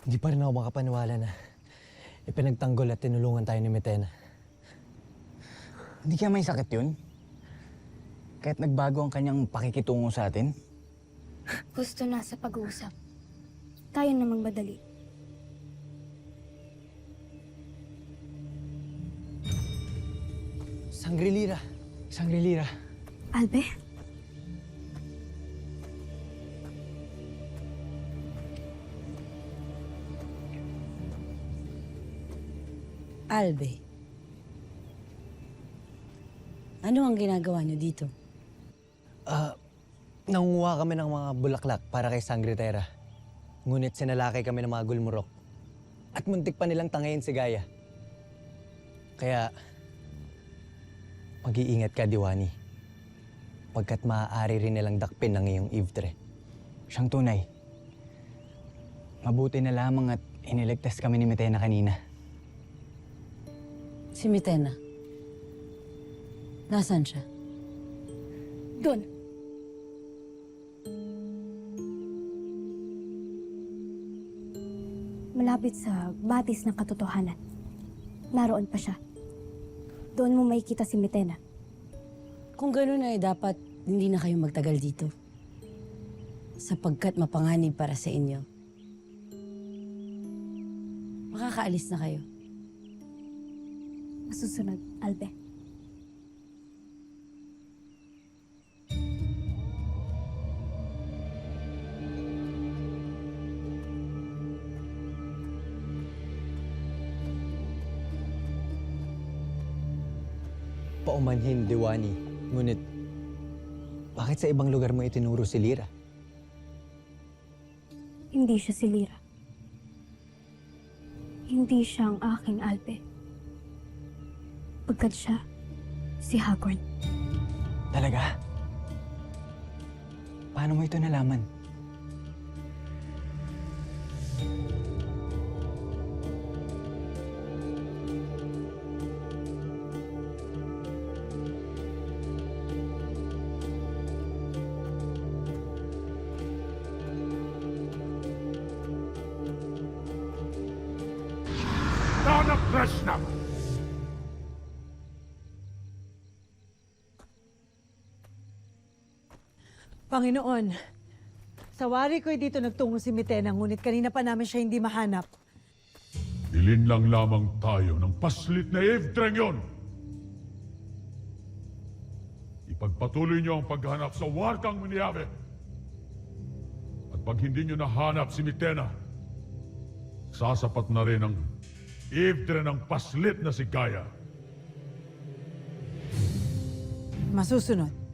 Hindi pa rin ako makapaniwala na ipinagtanggol at tinulungan tayo ni Metena. Hindi kaya may sakit yun? Kahit nagbago ang kanyang pakikitungo sa atin? Gusto na sa pag-uusap. Kaya namang madali. Sangre-Lira! Sangre-Lira! Albe? Albe, ano ang ginagawa niyo dito? Nangunguha kami ng mga bulaklak para kay Sangre-Tera. Ngunit sinalakay kami ng mga gulmurok. At muntik pa nilang tangayin si Gaia. Kaya, mag-iingat ka, Diwani. Pagkat maaari rin nilang dakpin ng iyong Ivtre. Siyang tunay. Mabuti na lamang at iniligtas kami ni Metena kanina. Si Metena. Nasaan siya? Doon. Malapit sa batis ng katotohanan. Naroon pa siya. Doon mo makikita si Metena. Kung gano'n ay dapat hindi na kayo magtagal dito. Sapagkat mapanganib para sa inyo. Makakaalis na kayo. Masusunod, Albe. Paumanhin, Diwani. Ngunit, bakit sa ibang lugar mo itinuro si Lira? Hindi siya si Lira. Hindi siya ang aking Albe. Pagkat siya, si Hagorn. Talaga? Paano mo ito nalaman? Danak Krishna! Panginoon, sa wari ko'y dito nagtungo si Metena, ngunit kanina pa namin siya hindi mahanap. Bilin lang lamang tayo ng paslit na Evdreng yon. Ipagpatuloy niyo ang paghanap sa Warkang Miniave. At pag hindi niyo nahanap si Metena, sasapat na rin ang Evdre ng paslit na si Gaia. Masusunod.